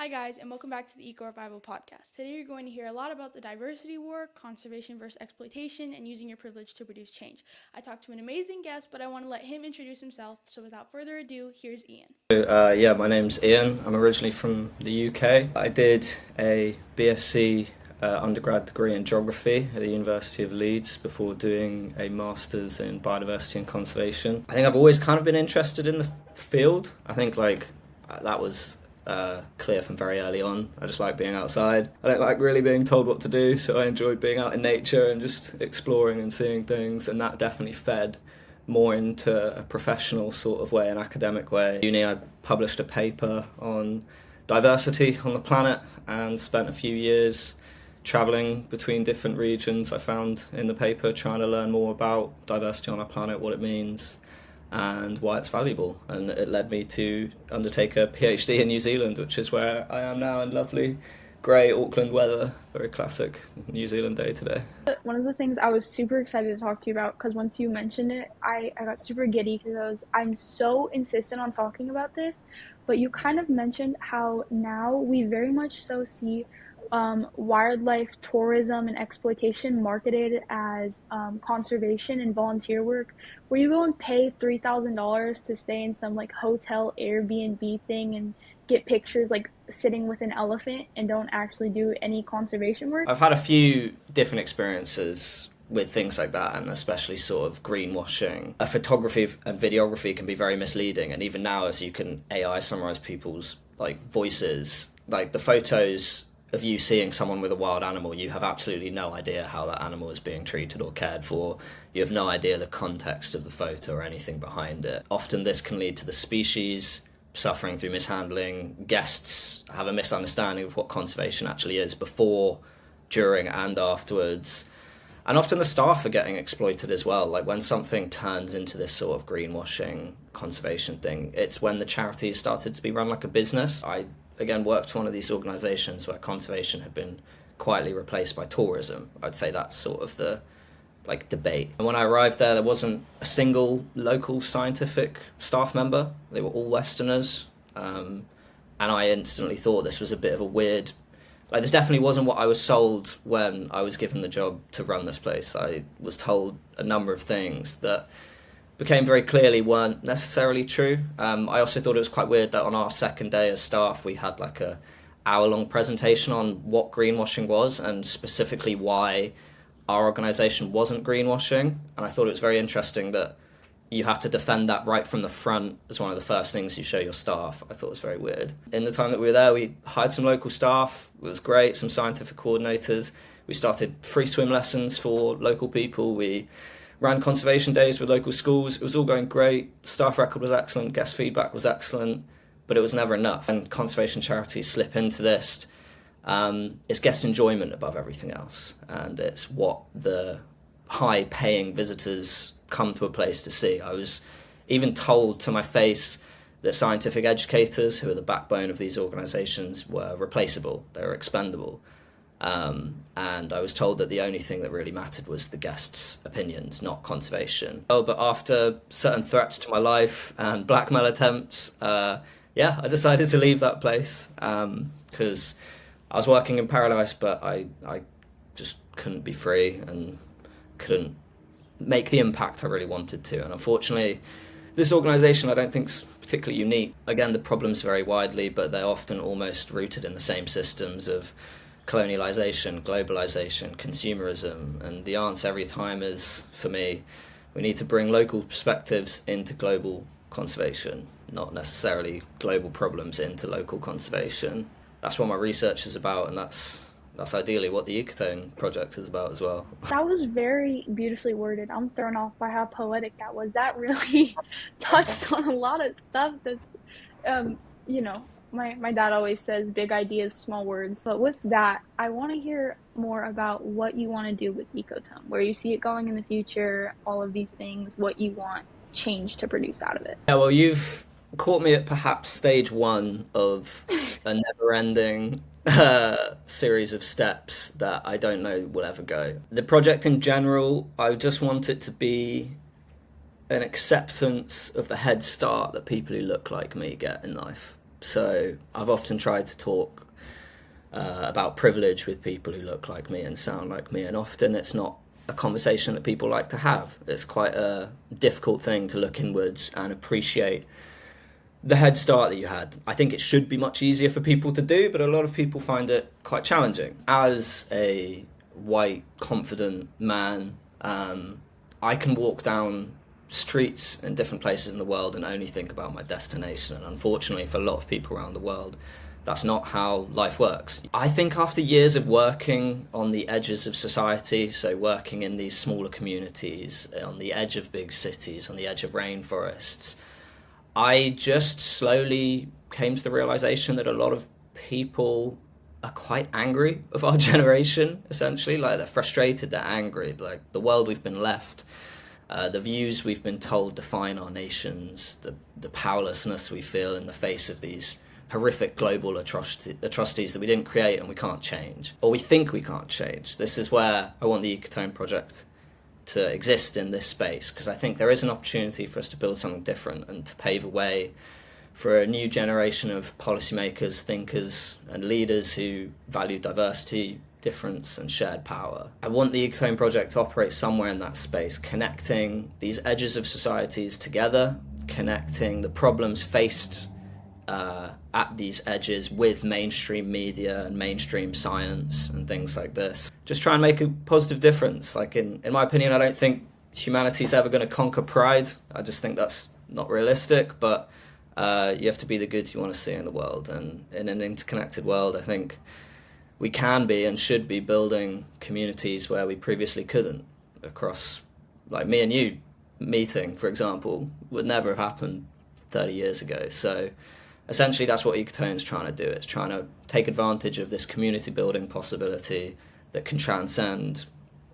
Hi guys, and welcome back to the Eco Revival podcast. Today you're going to hear a lot about the diversity war, conservation versus exploitation, and using your privilege to produce change. I talked to an amazing guest, but I want to let him introduce himself, so without further ado, here's Ian. My name's Ian. I'm originally from the UK. I did a BSc undergrad degree in geography at the University of Leeds before doing a master's in biodiversity and conservation. I think I've always kind of been interested in the field. I think that was clear from very early on. I just like being outside. I don't like really being told what to do, so I enjoyed being out in nature and just exploring and seeing things, and that definitely fed more into a professional sort of way, an academic way. At uni, I published a paper on diversity on the planet and spent a few years travelling between different regions. I found in the paper trying to learn more about diversity on our planet, what it means and why it's valuable, and it led me to undertake a PhD in New Zealand, which is where I am now in lovely grey Auckland weather. Very classic New Zealand day today. One of the things I was super excited to talk to you about, because once you mentioned it, I got super giddy because I'm so insistent on talking about this, but you kind of mentioned how now we very much so see wildlife tourism and exploitation marketed as conservation and volunteer work, where you go and pay $3,000 to stay in some like hotel Airbnb thing and get pictures like sitting with an elephant and don't actually do any conservation work. I've had a few different experiences with things like that, and especially sort of greenwashing. Photography and videography can be very misleading, and even now, as you can AI summarize people's voices, like the photos of you seeing someone with a wild animal, you have absolutely no idea how that animal is being treated or cared for. You have no idea the context of the photo or anything behind it. Often this can lead to the species suffering through mishandling. Guests have a misunderstanding of what conservation actually is before, during and afterwards. And often the staff are getting exploited as well. Like when something turns into this sort of greenwashing conservation thing, it's when the charity started to be run like a business. I again worked for one of these organisations where conservation had been quietly replaced by tourism. I'd say that's sort of the debate. And when I arrived there wasn't a single local scientific staff member. They were all Westerners, and I instantly thought this was a bit of a weird. This definitely wasn't what I was sold when I was given the job to run this place. I was told a number of things that became very clearly weren't necessarily true. I also thought it was quite weird that on our second day as staff we had like a hour-long presentation on what greenwashing was and specifically why our organisation wasn't greenwashing. And I thought it was very interesting that you have to defend that right from the front as one of the first things you show your staff. I thought it was very weird. In the time that we were there, we hired some local staff. It was great, some scientific coordinators. We started free swim lessons for local people. We ran conservation days with local schools. It was all going great. Staff record was excellent. Guest feedback was excellent. But it was never enough. And conservation charities slip into this. It's guest enjoyment above everything else. And it's what the high-paying visitors come to a place to see. I was even told to my face that scientific educators, who are the backbone of these organisations, were replaceable. They were expendable. And I was told that the only thing that really mattered was the guests' opinions, not conservation. But after certain threats to my life and blackmail attempts, I decided to leave that place because I was working in paradise, but I just couldn't be free and couldn't make the impact I really wanted to. And unfortunately, this organisation I don't think is particularly unique. Again, the problems vary widely, but they're often almost rooted in the same systems of colonialisation, globalisation, consumerism. And the answer every time is, for me, we need to bring local perspectives into global conservation, not necessarily global problems into local conservation. That's what my research is about, and that's ideally what the Ecotone project is about as well. That was very beautifully worded. I'm thrown off by how poetic that was. That really touched on a lot of stuff that's, my dad always says big ideas, small words. But with that, I want to hear more about what you want to do with Ecotone, where you see it going in the future, all of these things, what you want change to produce out of it. Yeah, well, you've caught me at perhaps stage one of a never-ending series of steps that I don't know will ever go. The project in general, I just want it to be an acceptance of the head start that people who look like me get in life. So I've often tried to talk about privilege with people who look like me and sound like me, and often it's not a conversation that people like to have. It's quite a difficult thing to look inwards and appreciate the head start that you had. I think it should be much easier for people to do, but a lot of people find it quite challenging. As a white, confident man, I can walk down streets in different places in the world and only think about my destination. And unfortunately, for a lot of people around the world, that's not how life works. I think after years of working on the edges of society, so working in these smaller communities, on the edge of big cities, on the edge of rainforests, I just slowly came to the realization that a lot of people are quite angry of our generation, essentially. Like, they're frustrated, they're angry, like the world we've been left, the views we've been told define our nations, the powerlessness we feel in the face of these horrific global atrocities that we didn't create and we can't change, or we think we can't change. This is where I want the Ecotone Project to exist in this space, because I think there is an opportunity for us to build something different and to pave a way for a new generation of policymakers, thinkers, and leaders who value diversity, difference, and shared power. I want the Ecotone Project to operate somewhere in that space, connecting these edges of societies together, connecting the problems faced at these edges with mainstream media and mainstream science and things like this. Just try and make a positive difference. Like, in my opinion, I don't think humanity's ever going to conquer pride. I just think that's not realistic, but you have to be the good you want to see in the world. And in an interconnected world, I think we can be and should be building communities where we previously couldn't. Across, like, me and you meeting, for example, would never have happened 30 years ago. So essentially, that's what Ecotone's trying to do. It's trying to take advantage of this community building possibility that can transcend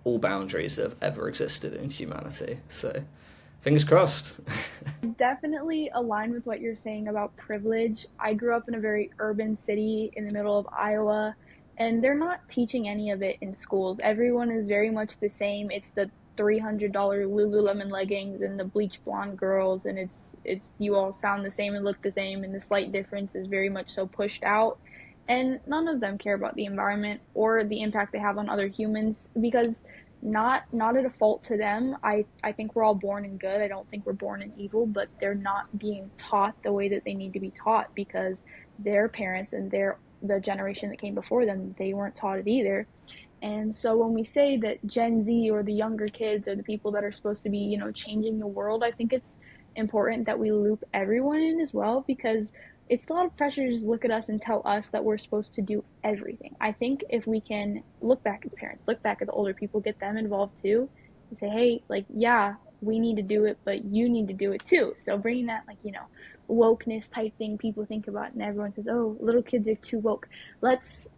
all boundaries that have ever existed in humanity. So, fingers crossed. Definitely align with what you're saying about privilege. I grew up in a very urban city in the middle of Iowa, and they're not teaching any of it in schools. Everyone is very much the same. It's the $300 Lululemon leggings and the bleach blonde girls, and it's you all sound the same and look the same, and the slight difference is very much so pushed out. And none of them care about the environment or the impact they have on other humans, because not at a fault to them. I think we're all born in good. I don't think we're born in evil, but they're not being taught the way that they need to be taught, because their parents and the generation that came before them, they weren't taught it either. And so when we say that Gen Z or the younger kids are the people that are supposed to be, changing the world, I think it's important that we loop everyone in as well, because it's a lot of pressure to just look at us and tell us that we're supposed to do everything. I think if we can look back at the parents, look back at the older people, get them involved too, and say, hey, like, yeah, we need to do it, but you need to do it too. So bringing that, wokeness type thing people think about, and everyone says, oh, little kids are too woke. Let's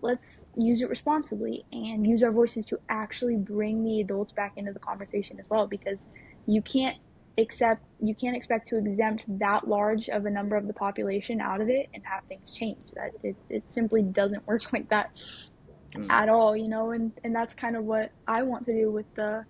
use it responsibly and use our voices to actually bring the adults back into the conversation as well, because you can't expect to exempt that large of a number of the population out of it and have things change. That it simply doesn't work like that at all, and that's kind of what I want to do with the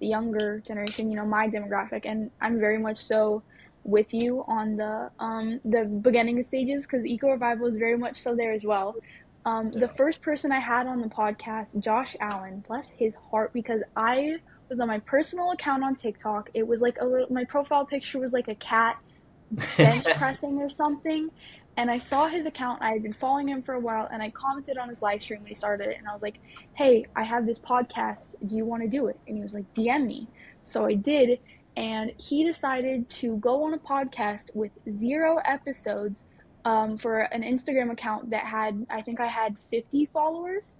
younger generation, my demographic. And I'm very much so with you on the beginning stages, because eco revival is very much so there as well. The first person I had on the podcast, Josh Allen, bless his heart, because I was on my personal account on TikTok. It was like my profile picture was like a cat bench pressing or something. And I saw his account. I had been following him for a while, and I commented on his live stream when he started it. And I was like, hey, I have this podcast. Do you want to do it? And he was like, DM me. So I did. And he decided to go on a podcast with 0 episodes for an Instagram account that I think I had 50 followers.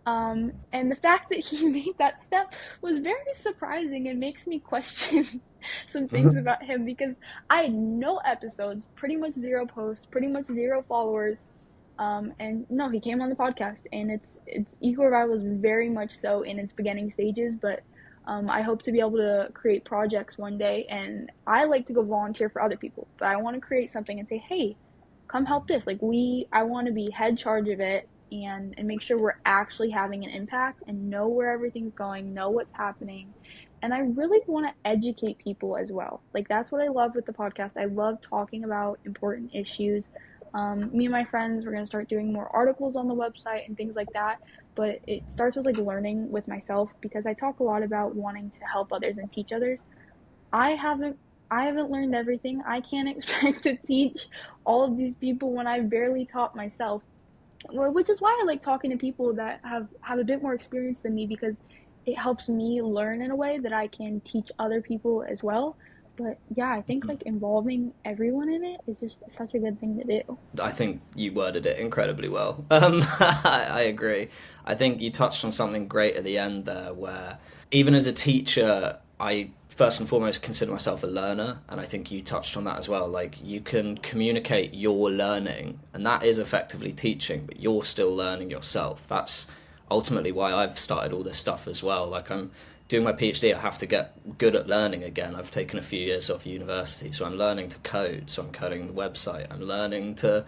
And the fact that he made that step was very surprising and makes me question some things about him, because I had no episodes, pretty much 0 posts, pretty much 0 followers. And no, he came on the podcast, and it's Eco Revival was very much so in its beginning stages, but I hope to be able to create projects one day, and I like to go volunteer for other people, but I want to create something and say, hey, come help this. Like, I want to be head charge of it, and make sure we're actually having an impact and know where everything's going, know what's happening. And I really want to educate people as well. Like, that's what I love with the podcast. I love talking about important issues. Me and my friends, we're going to start doing more articles on the website and things like that. But it starts with like learning with myself, because I talk a lot about wanting to help others and teach others. I haven't I haven't learned everything. I can't expect to teach all of these people when I've barely taught myself. Well, which is why I like talking to people that have a bit more experience than me, because it helps me learn in a way that I can teach other people as well. But yeah, I think like involving everyone in it is just such a good thing to do. I think you worded it incredibly well. I agree. I think you touched on something great at the end there, where even as a teacher, I first and foremost consider myself a learner, and I think you touched on that as well. Like, you can communicate your learning, and that is effectively teaching, but you're still learning yourself. That's ultimately why I've started all this stuff as well. Like, I'm doing my PhD, I have to get good at learning again. I've taken a few years off university, so I'm learning to code, so I'm coding the website. I'm learning to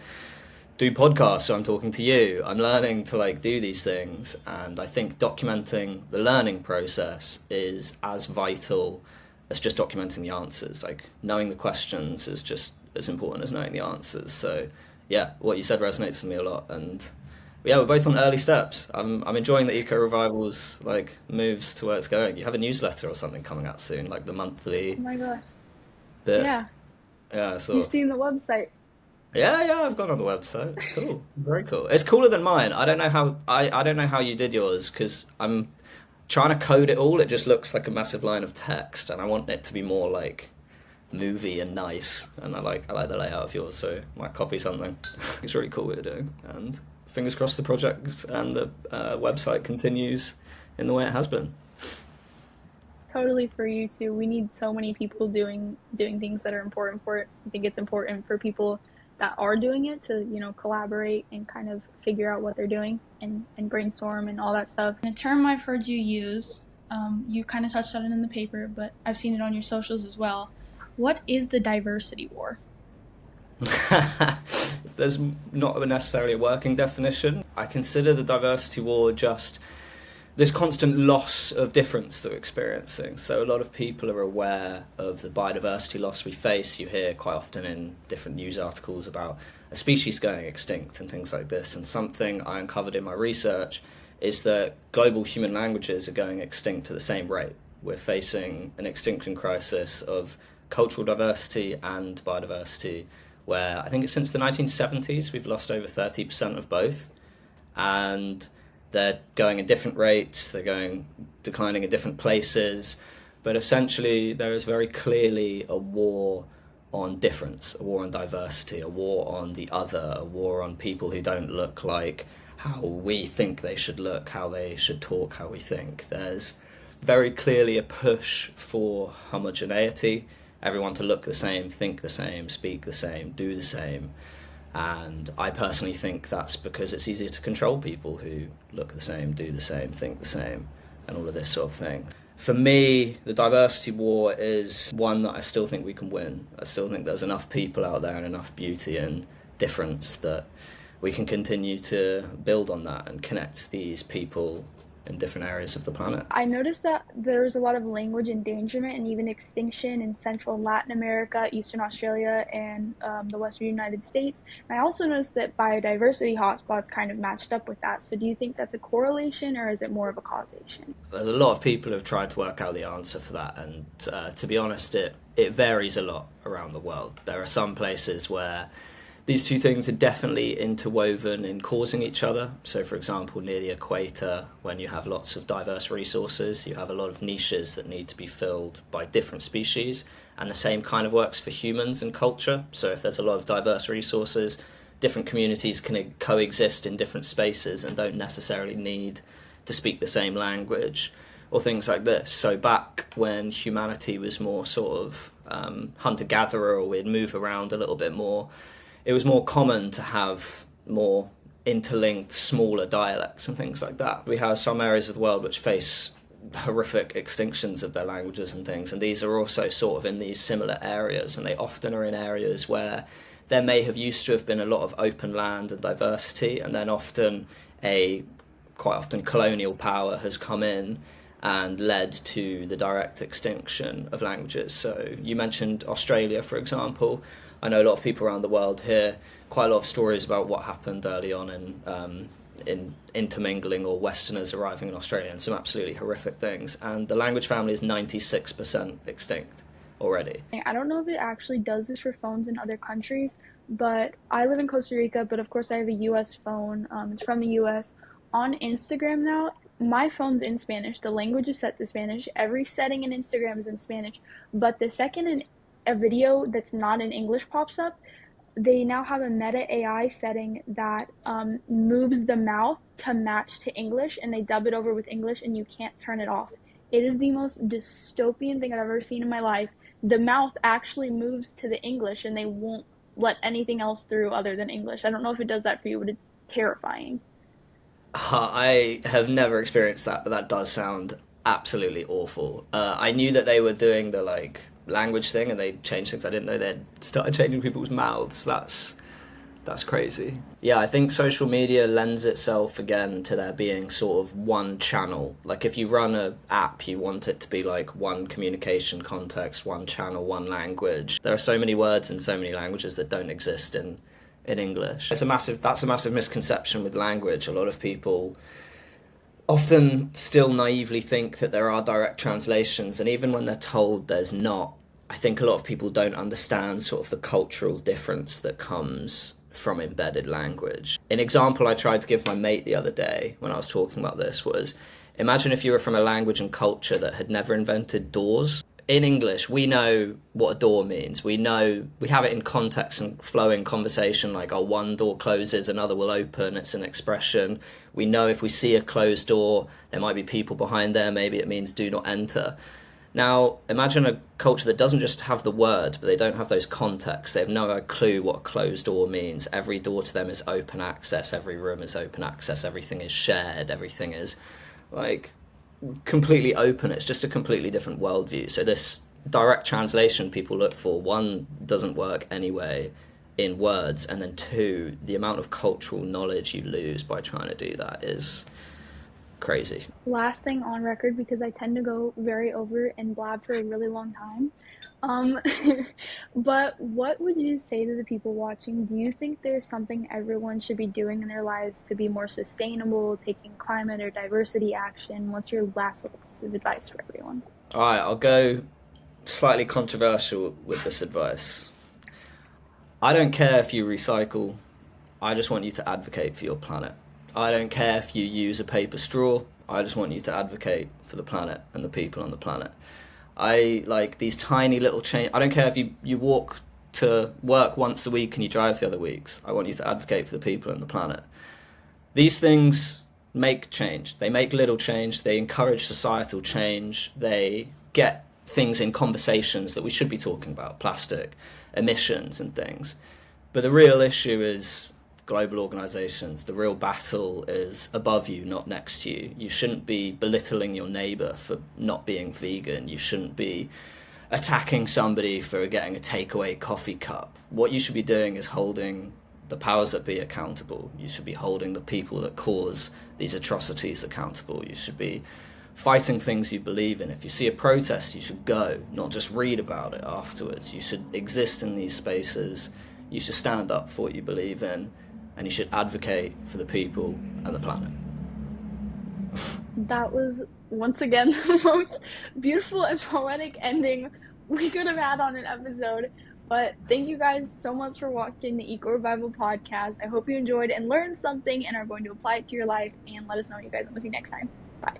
do podcasts, so I'm talking to you. I'm learning to like do these things, and I think documenting the learning process is as vital as just documenting the answers. Like, knowing the questions is just as important as knowing the answers. So yeah, what you said resonates with me a lot, and yeah, we're both on early steps. I'm enjoying the Eco Revival's like moves to where it's going. You have a newsletter or something coming out soon, like the monthly Oh my gosh. bit. Yeah, Yeah, you've so seen the website. yeah, I've gone on the website. It's cool, very cool. It's cooler than mine. I don't know how you did yours, because I'm trying to code it all. It just looks like a massive line of text, and I want it to be more like movie and nice. And I like the layout of yours, so I might copy something. It's really cool what you're doing, and fingers crossed the project and the website continues in the way it has been. It's totally for you too. We need so many people doing things that are important for it. I think it's important for people that are doing it to, collaborate and kind of figure out what they're doing and brainstorm and all that stuff. And a term I've heard you use, you kind of touched on it in the paper, but I've seen it on your socials as well. What is the diversity war? There's not necessarily a working definition. I consider the diversity war just this constant loss of difference that we're experiencing. So a lot of people are aware of the biodiversity loss we face. You hear quite often in different news articles about a species going extinct and things like this. And something I uncovered in my research is that global human languages are going extinct at the same rate. We're facing an extinction crisis of cultural diversity and biodiversity, where I think it's since the 1970s we've lost over 30% of both, and they're going at different rates, they're going declining in different places, but essentially there is very clearly a war on difference, a war on diversity, a war on the other, a war on people who don't look like how we think they should look, how they should talk, how we think. There's very clearly a push for homogeneity, everyone to look the same, think the same, speak the same, do the same. And I personally think that's because it's easier to control people who look the same, do the same, think the same, and all of this sort of thing. For me, the diversity war is one that I still think we can win. I still think there's enough people out there and enough beauty and difference that we can continue to build on that and connect these people in different areas of the planet. I noticed that there's a lot of language endangerment and even extinction in Central and Latin America, Eastern Australia, and the Western United States. And I also noticed that biodiversity hotspots kind of matched up with that. So do you think that's a correlation, or is it more of a causation? There's a lot of people who have tried to work out the answer for that, and to be honest, it varies a lot around the world. There are some places where these two things are definitely interwoven in causing each other. So, for example, near the equator, when you have lots of diverse resources, you have a lot of niches that need to be filled by different species, and the same kind of works for humans and culture. So if there's a lot of diverse resources, different communities can coexist in different spaces and don't necessarily need to speak the same language, or things like this. So back when humanity was more sort of hunter-gatherer, or we'd move around a little bit more, it was more common to have more interlinked, smaller dialects and things like that. We have some areas of the world which face horrific extinctions of their languages and things, and these are also sort of in these similar areas, and they often are in areas where there may have used to have been a lot of open land and diversity, and then quite often colonial power has come in and led to the direct extinction of languages. So you mentioned Australia, for example. I know a lot of people around the world hear quite a lot of stories about what happened early on in intermingling or Westerners arriving in Australia, and some absolutely horrific things. And the language family is 96% extinct already. I don't know if it actually does this for phones in other countries, but I live in Costa Rica, but of course I have a US phone. It's from the US. On Instagram now, my phone's in Spanish. The language is set to Spanish. Every setting in Instagram is in Spanish. But the second a video that's not in English pops up, they now have a meta AI setting that moves the mouth to match to English, and they dub it over with English, and you can't turn it off. It is the most dystopian thing I've ever seen in my life. The mouth actually moves to the English, and they won't let anything else through other than English. I don't know if it does that for you, but it's terrifying. I have never experienced that, but that does sound absolutely awful. I knew that they were doing the like language thing and they changed things. I didn't know they'd started changing people's mouths. That's crazy. Yeah, I think social media lends itself again to there being sort of one channel. Like if you run an app, you want it to be like one communication context, one channel, one language. There are so many words in so many languages that don't exist in English. That's a massive misconception with language. A lot of people often still naively think that there are direct translations, and even when they're told there's not, I think a lot of people don't understand sort of the cultural difference that comes from embedded language. An example I tried to give my mate the other day when I was talking about this was, imagine if you were from a language and culture that had never invented doors. In English, we know what a door means. We know, we have it in context and flowing conversation, like, oh, one door closes, another will open. It's an expression. We know if we see a closed door, there might be people behind there. Maybe it means do not enter. Now, imagine a culture that doesn't just have the word, but they don't have those contexts. They have no clue what a closed door means. Every door to them is open access. Every room is open access. Everything is shared. Everything is, like, completely open. It's just a completely different worldview. So this direct translation people look for, one, doesn't work anyway in words, and then two, the amount of cultural knowledge you lose by trying to do that is crazy. Last thing on record, because I tend to go very over and blab for a really long time. But what would you say to the people watching? Do you think there's something everyone should be doing in their lives to be more sustainable, taking climate or diversity action? What's your last little piece of advice for everyone? All right, I'll go slightly controversial with this advice. I don't care if you recycle. I just want you to advocate for your planet. I don't care if you use a paper straw. I just want you to advocate for the planet and the people on the planet. I like these tiny little change. I don't care if you walk to work once a week and you drive the other weeks. I want you to advocate for the people and the planet. These things make change. They make little change. They encourage societal change. They get things in conversations that we should be talking about, plastic, emissions and things. But the real issue is global organizations. The real battle is above you, not next to you. You shouldn't be belittling your neighbor for not being vegan. You shouldn't be attacking somebody for getting a takeaway coffee cup. What you should be doing is holding the powers that be accountable. You should be holding the people that cause these atrocities accountable. You should be fighting things you believe in. If you see a protest, you should go, not just read about it afterwards. You should exist in these spaces. You should stand up for what you believe in, and you should advocate for the people and the planet. That was, once again, the most beautiful and poetic ending we could have had on an episode. But thank you guys so much for watching the Eco Revival podcast. I hope you enjoyed and learned something and are going to apply it to your life. And let us know what you guys want to see next time. Bye.